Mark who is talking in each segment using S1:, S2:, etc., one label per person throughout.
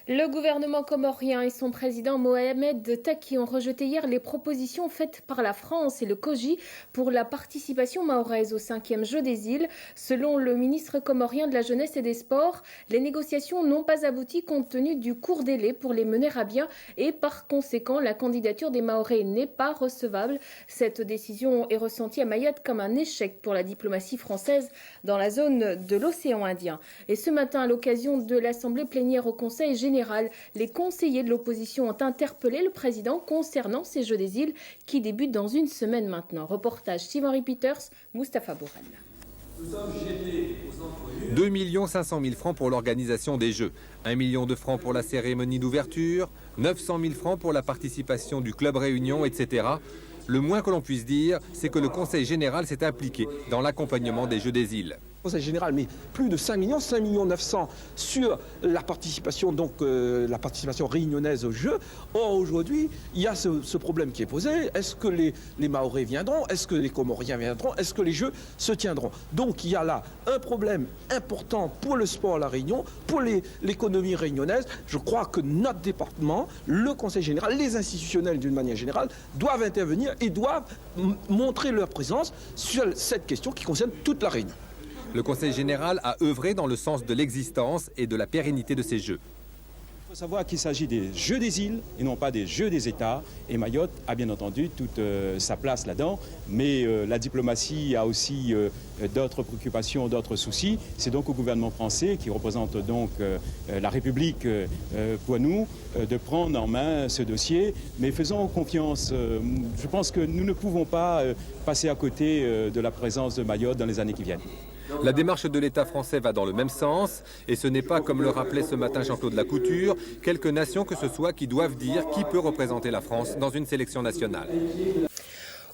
S1: Le gouvernement comorien et son président Mohamed Taki ont rejeté hier les propositions faites par la France et le COJI pour la participation mahoraise au 5e Jeux des îles. Selon le ministre comorien de la Jeunesse et des Sports, les négociations n'ont pas abouti compte tenu du court délai pour les mener à bien et par conséquent, la candidature des Mahorais n'est pas recevable. Cette décision est ressentie à Mayotte comme un échec pour la diplomatie française dans la zone de l'océan Indien. Et ce matin, à l'occasion de l'Assemblée plénière au Conseil général, les conseillers de l'opposition ont interpellé le président concernant ces Jeux des îles qui débutent dans une semaine maintenant. Reportage Steve-Henri Peters, Mustapha Bourrel.
S2: 2 500 000 francs pour l'organisation des Jeux, 1 million de francs pour la cérémonie d'ouverture, 900 000 francs pour la participation du club Réunion, etc. Le moins que l'on puisse dire, c'est que le Conseil général s'est impliqué dans l'accompagnement des Jeux des îles.
S3: Conseil général, mais plus de 5 millions 900 sur la participation, la participation réunionnaise aux Jeux. Or, aujourd'hui, il y a ce problème qui est posé. Est-ce que les Mahorais viendront? Est-ce que les Comoriens viendront? Est-ce que les Jeux se tiendront? Donc, il y a là un problème important pour le sport à La Réunion, pour l'économie réunionnaise. Je crois que notre département, le Conseil général, les institutionnels d'une manière générale, doivent intervenir et doivent montrer leur présence sur cette question qui concerne toute la Réunion.
S2: Le Conseil général a œuvré dans le sens de l'existence et de la pérennité de ces Jeux.
S4: Il faut savoir qu'il s'agit des Jeux des îles et non pas des Jeux des États. Et Mayotte a bien entendu toute sa place là-dedans. Mais la diplomatie a aussi d'autres préoccupations, d'autres soucis. C'est donc au gouvernement français, qui représente donc la République pour nous, de prendre en main ce dossier. Mais faisons confiance. Je pense que nous ne pouvons pas passer à côté de la présence de Mayotte dans les années qui viennent.
S2: La démarche de l'État français va dans le même sens et ce n'est pas, comme le rappelait ce matin Jean-Claude Lacouture, quelques nations que ce soit qui doivent dire qui peut représenter la France dans une sélection nationale.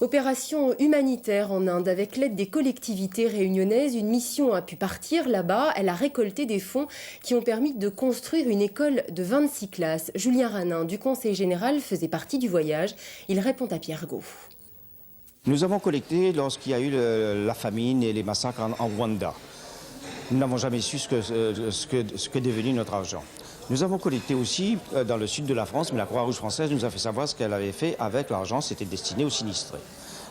S1: Opération humanitaire en Inde. Avec l'aide des collectivités réunionnaises, une mission a pu partir là-bas. Elle a récolté des fonds qui ont permis de construire une école de 26 classes. Julien Ranin du Conseil général faisait partie du voyage. Il répond à Pierre Gauff.
S5: Nous avons collecté lorsqu'il y a eu la famine et les massacres en Rwanda. Nous n'avons jamais su ce que devenu notre argent. Nous avons collecté aussi dans le sud de la France, mais la Croix-Rouge française nous a fait savoir ce qu'elle avait fait avec l'argent. C'était destiné aux sinistrés.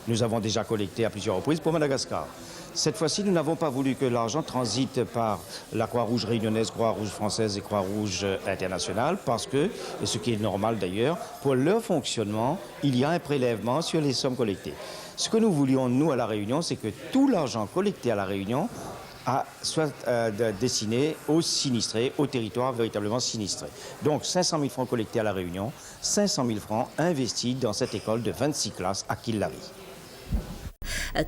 S5: Nous avons déjà collecté à plusieurs reprises pour Madagascar. Cette fois-ci, nous n'avons pas voulu que l'argent transite par la Croix-Rouge réunionnaise, Croix-Rouge française et Croix-Rouge internationale parce que, et ce qui est normal d'ailleurs, pour leur fonctionnement, il y a un prélèvement sur les sommes collectées. Ce que nous voulions, nous, à La Réunion, c'est que tout l'argent collecté à La Réunion soit destiné aux sinistrés, aux territoires véritablement sinistrés. Donc 500 000 francs collectés à La Réunion, 500 000 francs investis dans cette école de 26 classes à Killary.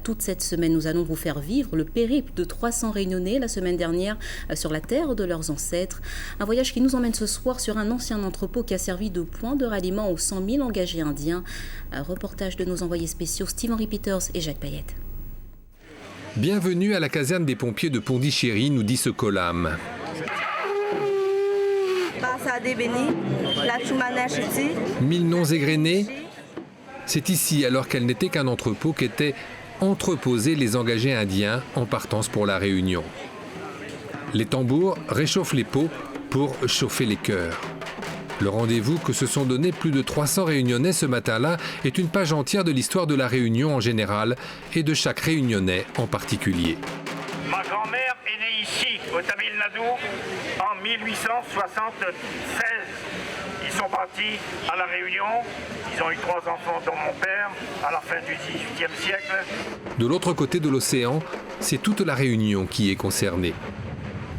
S6: Toute cette semaine, nous allons vous faire vivre le périple de 300 Réunionnais la semaine dernière sur la terre de leurs ancêtres. Un voyage qui nous emmène ce soir sur un ancien entrepôt qui a servi de point de ralliement aux 100 000 engagés indiens. Un reportage de nos envoyés spéciaux Steve-Henri Peters et Jacques Payette.
S2: Bienvenue à la caserne des pompiers de Pondichéry, nous dit ce Colam. 1000 noms égrenés. C'est ici, alors qu'elle n'était qu'un entrepôt, qu'étaient entreposés les engagés indiens en partance pour la Réunion. Les tambours réchauffent les peaux pour chauffer les cœurs. Le rendez-vous que se sont donné plus de 300 Réunionnais ce matin-là est une page entière de l'histoire de la Réunion en général et de chaque Réunionnais en particulier.
S7: Ma grand-mère est née ici, au Tamil Nadu, en 1873. Ils sont partis à La Réunion. Ils ont eu 3 enfants, dont mon père, à la fin du XVIIIe siècle.
S2: De l'autre côté de l'océan, c'est toute la Réunion qui est concernée.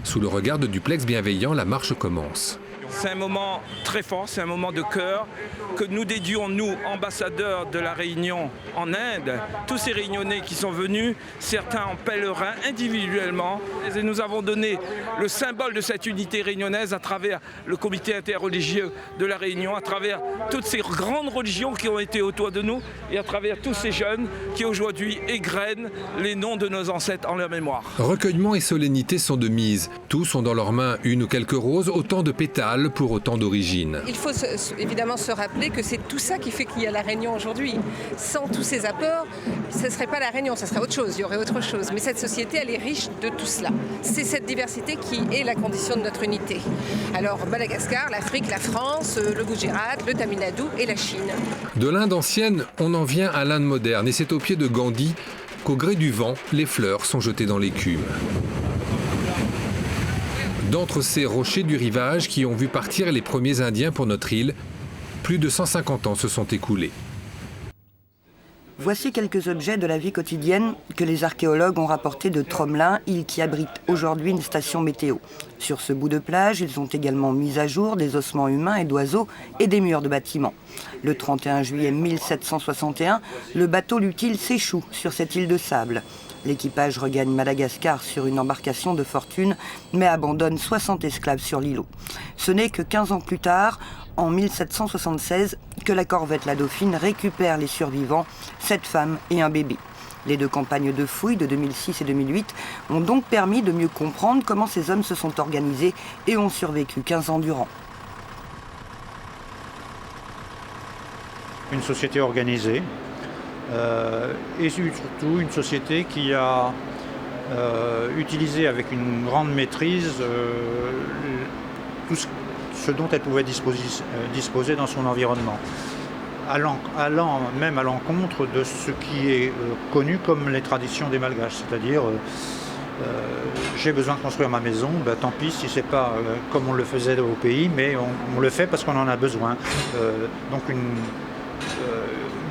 S2: Sous le regard de duplex bienveillant, la marche commence.
S8: C'est un moment très fort, c'est un moment de cœur que nous dédions, nous, ambassadeurs de la Réunion en Inde, tous ces Réunionnais qui sont venus, certains en pèlerin individuellement. Et nous avons donné le symbole de cette unité réunionnaise à travers le comité interreligieux de la Réunion, à travers toutes ces grandes religions qui ont été autour de nous et à travers tous ces jeunes qui aujourd'hui égrènent les noms de nos ancêtres en leur mémoire.
S2: Recueillement et solennité sont de mise. Tous ont dans leurs mains une ou quelques roses, autant de pétales mal pour autant d'origines.
S9: Il faut évidemment se rappeler que c'est tout ça qui fait qu'il y a la Réunion aujourd'hui. Sans tous ces apports, ce ne serait pas la Réunion, ce serait autre chose, il y aurait autre chose. Mais cette société, elle est riche de tout cela. C'est cette diversité qui est la condition de notre unité. Alors Madagascar, l'Afrique, la France, le Gujarat, le Tamil Nadu et la Chine.
S2: De l'Inde ancienne, on en vient à l'Inde moderne et c'est au pied de Gandhi qu'au gré du vent, les fleurs sont jetées dans l'écume. D'entre ces rochers du rivage qui ont vu partir les premiers Indiens pour notre île, plus de 150 ans se sont écoulés.
S10: Voici quelques objets de la vie quotidienne que les archéologues ont rapportés de Tromelin, île qui abrite aujourd'hui une station météo. Sur ce bout de plage, ils ont également mis à jour des ossements humains et d'oiseaux et des murs de bâtiments. Le 31 juillet 1761, le bateau Lutil s'échoue sur cette île de sable. L'équipage regagne Madagascar sur une embarcation de fortune, mais abandonne 60 esclaves sur l'îlot. Ce n'est que 15 ans plus tard, en 1776, que la corvette La Dauphine récupère les survivants, 7 femmes et un bébé. Les 2 campagnes de fouilles de 2006 et 2008 ont donc permis de mieux comprendre comment ces hommes se sont organisés et ont survécu 15 ans durant.
S11: Une société organisée. Et surtout une société qui a utilisé avec une grande maîtrise tout ce dont elle pouvait disposer dans son environnement, allant même à l'encontre de ce qui est connu comme les traditions des Malgaches, c'est-à-dire j'ai besoin de construire ma maison, tant pis si c'est pas comme on le faisait au pays, mais on le fait parce qu'on en a besoin. Donc une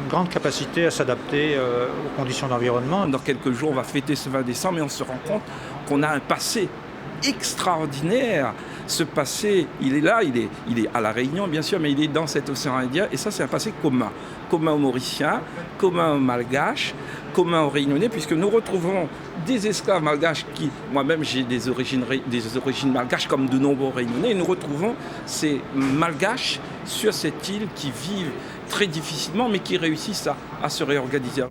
S11: grande capacité à s'adapter aux conditions d'environnement.
S8: Dans quelques jours, on va fêter ce 20 décembre et on se rend compte qu'on a un passé extraordinaire. Ce passé, il est là, il est à La Réunion bien sûr, mais il est dans cet océan Indien et ça c'est un passé commun. Commun aux Mauriciens, commun aux Malgaches, commun aux Réunionnais, puisque nous retrouvons des esclaves malgaches qui, moi-même j'ai des origines malgaches comme de nombreux Réunionnais, et nous retrouvons ces Malgaches sur cette île qui vivent très difficilement mais qui réussissent à se réorganiser.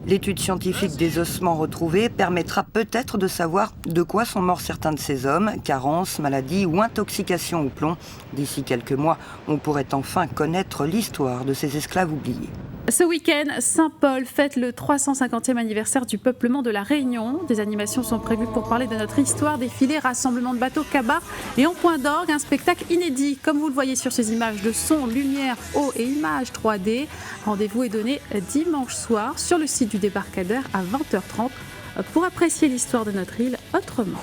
S10: L'étude scientifique des ossements retrouvés permettra peut-être de savoir de quoi sont morts certains de ces hommes, carence, maladie ou intoxication au plomb. D'ici quelques mois, on pourrait enfin connaître l'histoire de ces esclaves oubliés.
S12: Ce week-end, Saint-Paul fête le 350e anniversaire du peuplement de la Réunion. Des animations sont prévues pour parler de notre histoire, défilés, rassemblements de bateaux, cabars et en point d'orgue, un spectacle inédit. Comme vous le voyez sur ces images de son, lumière, eau et images 3D. Rendez-vous est donné dimanche soir sur le site du débarcadère à 20h30 pour apprécier l'histoire de notre île autrement.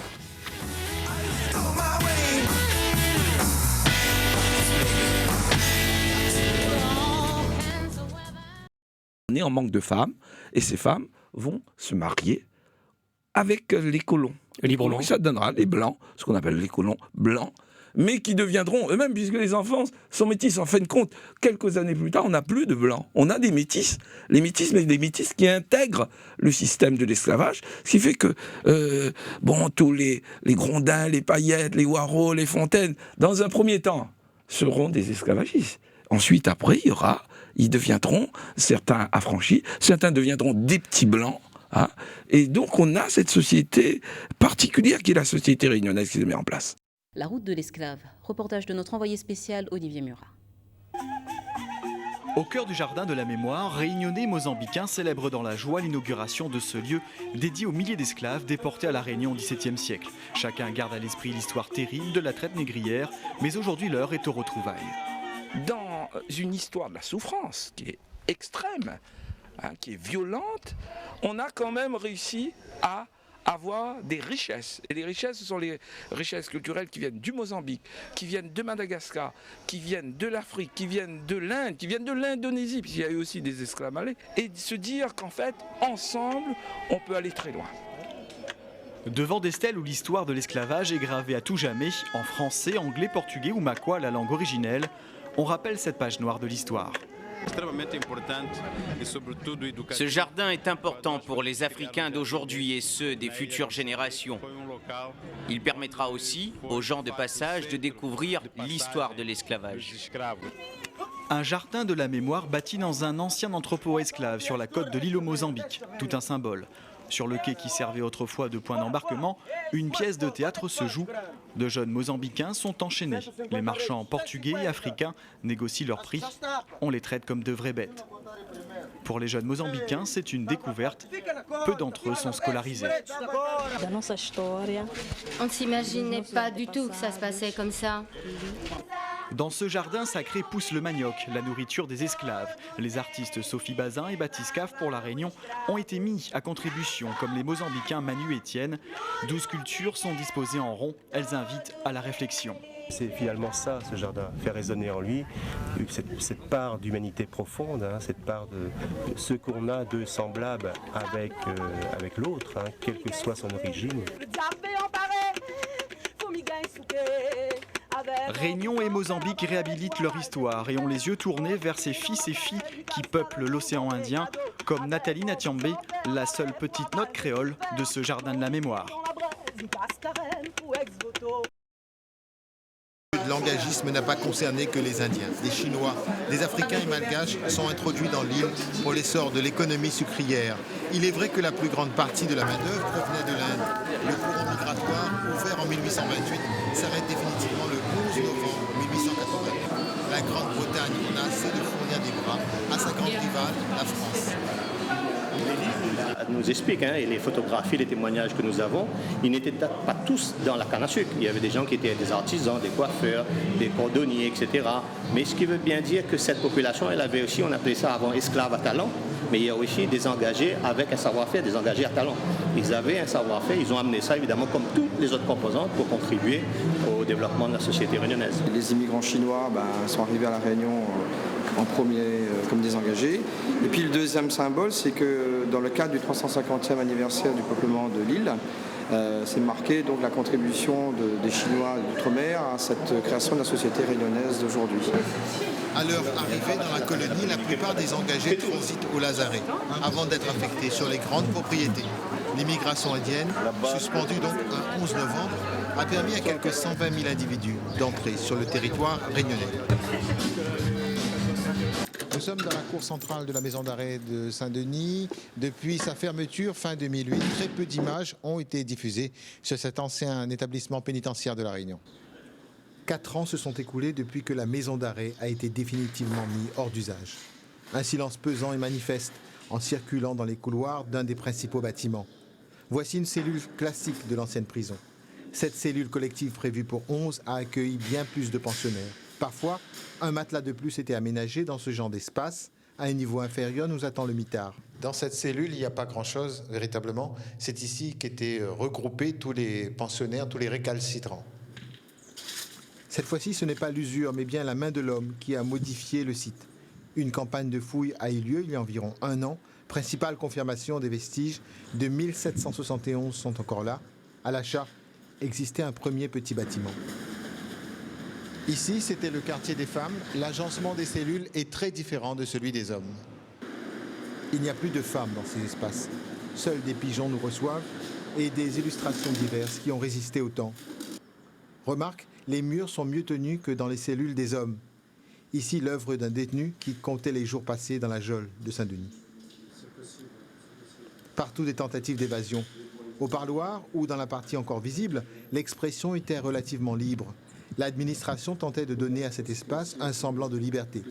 S8: On est en manque de femmes et ces femmes vont se marier avec les colons. Librement. Ça donnera les blancs, ce qu'on appelle les colons blancs, mais qui deviendront eux-mêmes, puisque les enfants sont métis. En fin de compte, quelques années plus tard, on n'a plus de blancs. On a des métis. Les métis, mais des métis qui intègrent le système de l'esclavage. Ce qui fait que, tous les Grondins, les Paillettes, les Waro, les Fontaines, dans un premier temps, seront des esclavagistes. Ensuite, après, ils deviendront, certains affranchis, certains deviendront des petits blancs. Hein, et donc, on a cette société particulière qui est la société réunionnaise qui se met en place.
S6: La route de l'esclave. Reportage de notre envoyé spécial Olivier Murat.
S13: Au cœur du jardin de la mémoire, Réunionnais mozambicains célèbrent dans la joie l'inauguration de ce lieu dédié aux milliers d'esclaves déportés à la Réunion au XVIIe siècle. Chacun garde à l'esprit l'histoire terrible de la traite négrière, mais aujourd'hui l'heure est aux retrouvailles.
S8: Dans une histoire de la souffrance qui est extrême, qui est violente, on a quand même réussi à avoir des richesses. Et les richesses, ce sont les richesses culturelles qui viennent du Mozambique, qui viennent de Madagascar, qui viennent de l'Afrique, qui viennent de l'Inde, qui viennent de l'Indonésie, puisqu'il y a eu aussi des esclaves malais, et de se dire qu'en fait, ensemble, on peut aller très loin.
S13: Devant des stèles où l'histoire de l'esclavage est gravée à tout jamais, en français, anglais, portugais ou makwa, la langue originelle, on rappelle cette page noire de l'histoire.
S14: Ce jardin est important pour les Africains d'aujourd'hui et ceux des futures générations. Il permettra aussi aux gens de passage de découvrir l'histoire de l'esclavage.
S13: Un jardin de la mémoire bâti dans un ancien entrepôt esclave sur la côte de l'île au Mozambique, tout un symbole. Sur le quai qui servait autrefois de point d'embarquement, une pièce de théâtre se joue. De jeunes Mozambicains sont enchaînés. Les marchands portugais et africains négocient leurs prix. On les traite comme de vraies bêtes. Pour les jeunes Mozambicains, c'est une découverte. Peu d'entre eux sont scolarisés.
S15: On ne s'imaginait pas du tout que ça se passait comme ça.
S13: Dans ce jardin sacré pousse le manioc, la nourriture des esclaves. Les artistes Sophie Bazin et Baptiste Cave pour La Réunion ont été mis à contribution, comme les Mozambicains Manu et Étienne. 12 sculptures sont disposées en rond, elles invitent à la réflexion.
S16: C'est finalement ça, ce jardin, faire résonner en lui cette part d'humanité profonde, cette part de ce qu'on a de semblable avec l'autre, quelle que soit son origine.
S13: Réunion et Mozambique réhabilitent leur histoire et ont les yeux tournés vers ces fils et filles qui peuplent l'océan Indien, comme Nathalie Natiambé, la seule petite note créole de ce jardin de la mémoire.
S17: Le langagisme n'a pas concerné que les Indiens. Des Chinois, des Africains et Malgaches sont introduits dans l'île pour l'essor de l'économie sucrière. Il est vrai que la plus grande partie de la main-d'œuvre provenait de l'Inde. Le courant migratoire, ouvert en 1828, s'arrête définitivement le 11 novembre 1880. La Grande-Bretagne en a assez de fournir des bras à sa grande rivale, la France.
S18: Nous explique, et les photographies, les témoignages que nous avons, ils n'étaient pas tous dans la canne à sucre. Il y avait des gens qui étaient des artisans, des coiffeurs, des cordonniers, etc. Mais ce qui veut bien dire que cette population, elle avait aussi, on appelait ça avant esclaves à talent, mais il y a aussi des engagés avec un savoir-faire, des engagés à talent. Ils avaient un savoir-faire, ils ont amené ça évidemment comme tous les autres composantes pour contribuer au développement de la société réunionnaise.
S19: Les immigrants chinois sont arrivés à La Réunion en premier comme des engagés. Et puis le deuxième symbole, c'est que dans le cadre du 350e anniversaire du peuplement de l'île, c'est marqué donc la contribution des Chinois d'outre-mer à cette création de la société réunionnaise d'aujourd'hui.
S17: À leur arrivée dans la colonie, la plupart des engagés transitent au lazaret avant d'être affectés sur les grandes propriétés. L'immigration indienne, suspendue donc un 11 novembre, a permis à quelques 120 000 individus d'entrer sur le territoire réunionnais. Nous sommes dans la cour centrale de la maison d'arrêt de Saint-Denis. Depuis sa fermeture fin 2008, très peu d'images ont été diffusées sur cet ancien établissement pénitentiaire de La Réunion. 4 ans se sont écoulés depuis que la maison d'arrêt a été définitivement mise hors d'usage. Un silence pesant et manifeste en circulant dans les couloirs d'un des principaux bâtiments. Voici une cellule classique de l'ancienne prison. Cette cellule collective prévue pour 11 a accueilli bien plus de pensionnaires. Parfois, un matelas de plus était aménagé dans ce genre d'espace. À un niveau inférieur, nous attend le mitard. Dans cette cellule, il n'y a pas grand-chose, véritablement. C'est ici qu'étaient regroupés tous les pensionnaires, tous les récalcitrants. Cette fois-ci, ce n'est pas l'usure, mais bien la main de l'homme qui a modifié le site. Une campagne de fouilles a eu lieu il y a environ 1 an. Principale confirmation des vestiges de 1771 sont encore là. À l'achat, existait un premier petit bâtiment. Ici, c'était le quartier des femmes. L'agencement des cellules est très différent de celui des hommes. Il n'y a plus de femmes dans ces espaces. Seuls des pigeons nous reçoivent et des illustrations diverses qui ont résisté au temps. Remarque, les murs sont mieux tenus que dans les cellules des hommes. Ici, l'œuvre d'un détenu qui comptait les jours passés dans la geôle de Saint-Denis. Partout des tentatives d'évasion. Au parloir ou dans la partie encore visible, l'expression était relativement libre. L'administration tentait de donner à cet espace un semblant de liberté.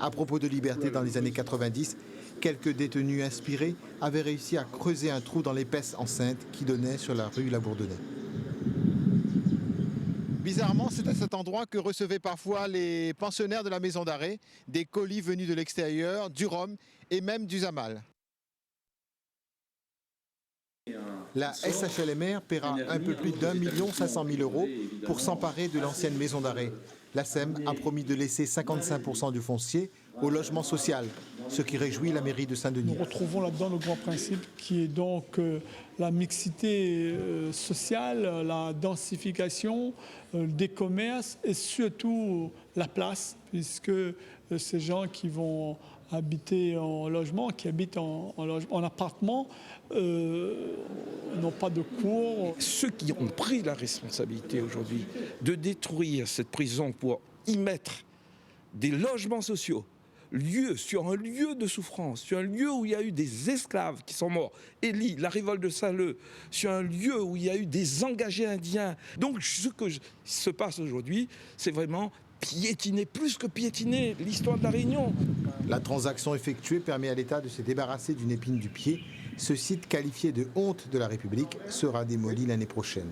S17: À propos de liberté, dans les années 90, quelques détenus inspirés avaient réussi à creuser un trou dans l'épaisse enceinte qui donnait sur la rue Labourdonnais. Bizarrement, c'est à cet endroit que recevaient parfois les pensionnaires de la maison d'arrêt des colis venus de l'extérieur, du rhum et même du zamal. La SHLMR paiera un peu plus d'1 500 000 € pour s'emparer de l'ancienne maison d'arrêt. La SEM a promis de laisser 55% du foncier au logement social, ce qui réjouit la mairie de Saint-Denis.
S20: Nous retrouvons là-dedans le grand principe qui est donc la mixité sociale, la densification des commerces et surtout la place, puisque ces gens qui vont habiter en logement, qui habitent en appartement, n'ont pas de cours.
S3: Ceux qui ont pris la responsabilité aujourd'hui de détruire cette prison pour y mettre des logements sociaux, lieu, sur un lieu de souffrance, sur un lieu où il y a eu des esclaves qui sont morts, Élie, la révolte de Saint-Leu, sur un lieu où il y a eu des engagés indiens. Donc ce que se passe aujourd'hui, c'est vraiment piétiner, plus que piétiner, l'histoire de la Réunion.
S17: La transaction effectuée permet à l'État de se débarrasser d'une épine du pied. Ce site qualifié de honte de la République sera démoli l'année prochaine.